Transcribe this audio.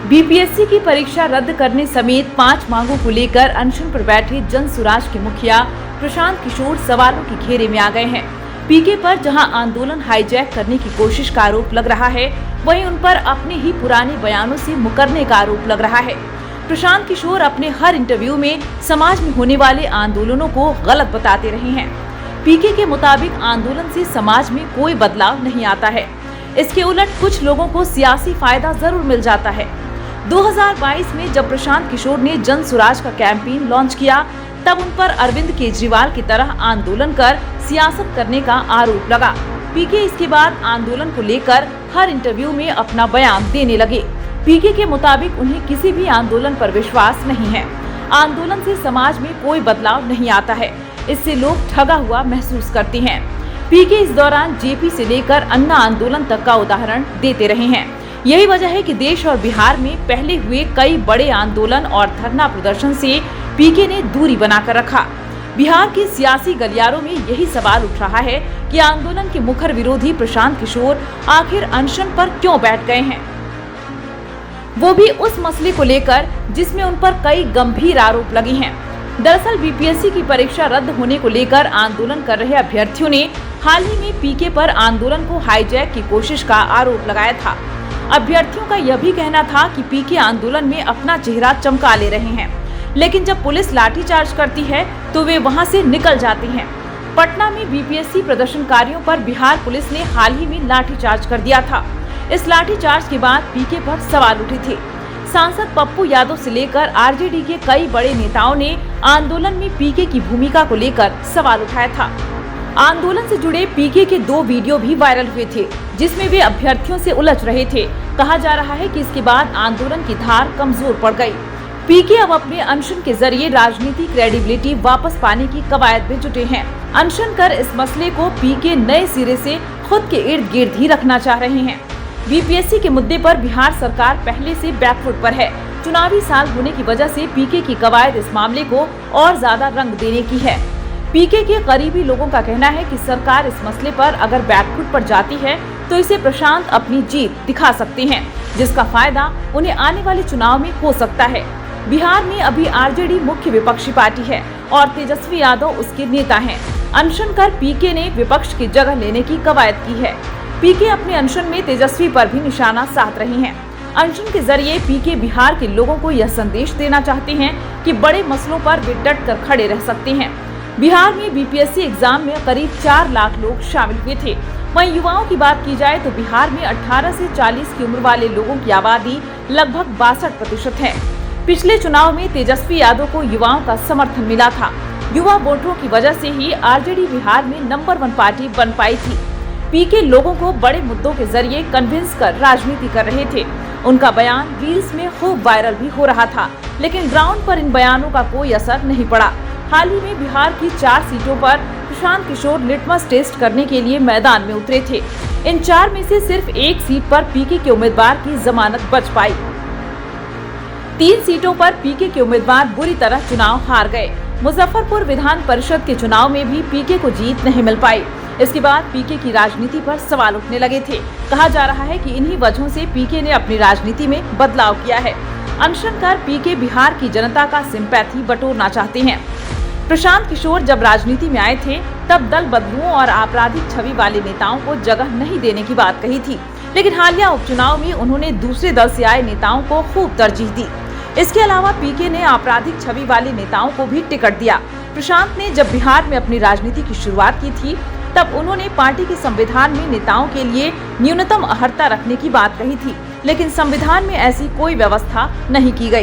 BPSC की परीक्षा रद्द करने समेत 5 मांगों को लेकर अनशन पर बैठे जन सुराज के मुखिया प्रशांत किशोर सवालों के घेरे में आ गए हैं। पीके पर जहां आंदोलन हाईजैक करने की कोशिश का आरोप लग रहा है, वहीं उन पर अपने ही पुराने बयानों से मुकरने का आरोप लग रहा है। प्रशांत किशोर अपने हर इंटरव्यू में समाज में होने वाले आंदोलनों को गलत बताते रहे हैं। पीके के मुताबिक आंदोलन से समाज में कोई बदलाव नहीं आता है। इसके उलट कुछ लोगों को सियासी फायदा जरूर मिल जाता है। 2022 में जब प्रशांत किशोर ने जन सुराज का कैंपेन लॉन्च किया, तब उन पर अरविंद केजरीवाल की तरह आंदोलन कर सियासत करने का आरोप लगा। पीके इसके बाद आंदोलन को लेकर हर इंटरव्यू में अपना बयान देने लगे। पीके के मुताबिक उन्हें किसी भी आंदोलन पर विश्वास नहीं है। आंदोलन से समाज में कोई बदलाव नहीं आता है, इससे लोग ठगा हुआ महसूस करते हैं। पीके इस दौरान जेपी से लेकर अन्ना आंदोलन तक का उदाहरण देते रहे हैं। यही वजह है कि देश और बिहार में पहले हुए कई बड़े आंदोलन और धरना प्रदर्शन से पीके ने दूरी बनाकर रखा। बिहार के सियासी गलियारों में यही सवाल उठ रहा है कि आंदोलन के मुखर विरोधी प्रशांत किशोर आखिर अनशन पर क्यों बैठ गए हैं, वो भी उस मसले को लेकर जिसमें उन पर कई गंभीर आरोप लगे हैं। दरअसल बीपीएससी की परीक्षा रद्द होने को लेकर आंदोलन कर रहे अभ्यर्थियों ने हाल ही में पीके पर आंदोलन को हाईजैक की कोशिश का आरोप लगाया था। अभ्यर्थियों का यह भी कहना था कि पीके आंदोलन में अपना चेहरा चमका ले रहे हैं, लेकिन जब पुलिस लाठीचार्ज करती है तो वे वहां से निकल जाते हैं। पटना में बीपीएससी प्रदर्शनकारियों पर बिहार पुलिस ने हाल ही में लाठीचार्ज कर दिया था। इस लाठीचार्ज के बाद पीके पर सवाल उठे थे। सांसद पप्पू यादव से लेकर आरजेडी के कई बड़े नेताओं ने आंदोलन में पीके की भूमिका को लेकर सवाल उठाया था। आंदोलन से जुड़े पीके के 2 वीडियो भी वायरल हुए थे, जिसमें वे अभ्यर्थियों से उलझ रहे थे। कहा जा रहा है कि इसके बाद आंदोलन की धार कमजोर पड़ गई। पीके अब अपने अनशन के जरिए राजनीतिक क्रेडिबिलिटी वापस पाने की कवायद में जुटे हैं। अनशन कर इस मसले को पीके नए सिरे से खुद के इर्द गिर्द ही रखना चाह रहे हैं। बीपीएससी के मुद्दे पर बिहार सरकार पहले से बैकफुट पर है। चुनावी साल होने की वजह से पीके की कवायद इस मामले को और ज्यादा रंग देने की है। पीके के करीबी लोगों का कहना है कि सरकार इस मसले पर अगर बैकफुट पर जाती है तो इसे प्रशांत अपनी जीत दिखा सकते हैं, जिसका फायदा उन्हें आने वाले चुनाव में हो सकता है। बिहार में अभी आरजेडी मुख्य विपक्षी पार्टी है और तेजस्वी यादव उसके नेता हैं। अनशन कर पीके ने विपक्ष की जगह लेने की कवायद की है। पीके अपने अनशन में तेजस्वी पर भी निशाना साध रहे हैं। अनशन के जरिए पीके बिहार के लोगों को यह संदेश देना चाहते हैं कि बड़े मसलों पर वे डट कर खड़े रह सकते हैं। बिहार में बीपीएससी एग्जाम में करीब 4 लाख लोग शामिल हुए थे। वहीं युवाओं की बात की जाए तो बिहार में 18 से 40 की उम्र वाले लोगों की आबादी लगभग 62% है। पिछले चुनाव में तेजस्वी यादव को युवाओं का समर्थन मिला था। युवा वोटरों की वजह से ही आरजेडी बिहार में नंबर 1 पार्टी बन पाई थी। पीके लोगों को बड़े मुद्दों के जरिए कन्विंस कर राजनीति कर रहे थे। उनका बयान रील्स में खूब वायरल भी हो रहा था, लेकिन ग्राउंड पर इन बयानों का कोई असर नहीं पड़ा। हाल ही में बिहार की 4 सीटों पर प्रशांत किशोर लिटमस टेस्ट करने के लिए मैदान में उतरे थे। इन 4 में से सिर्फ 1 सीट पर पीके के उम्मीदवार की जमानत बच पाई। 3 सीटों पर पीके के उम्मीदवार बुरी तरह चुनाव हार गए। मुजफ्फरपुर विधान परिषद के चुनाव में भी पीके को जीत नहीं मिल पाई। इसके बाद पीके की राजनीति पर सवाल उठने लगे थे। कहा जा रहा है कि इन्हीं वजहों से पीके ने अपनी राजनीति में बदलाव किया है। अनशन कर पीके बिहार की जनता का सिंपैथी बटोरना चाहते हैं। प्रशांत किशोर जब राजनीति में आए थे तब दल बदलुओं और आपराधिक छवि वाले नेताओं को जगह नहीं देने की बात कही थी, लेकिन हालिया उपचुनाव में उन्होंने दूसरे दल से आए नेताओं को खूब तरजीह दी। इसके अलावा पीके ने आपराधिक छवि वाले नेताओं को भी टिकट दिया। प्रशांत ने जब बिहार में अपनी राजनीति की शुरुआत की थी तब उन्होंने पार्टी के संविधान में नेताओं के लिए न्यूनतम अहर्ता रखने की बात कही थी, लेकिन संविधान में ऐसी कोई व्यवस्था नहीं की गई।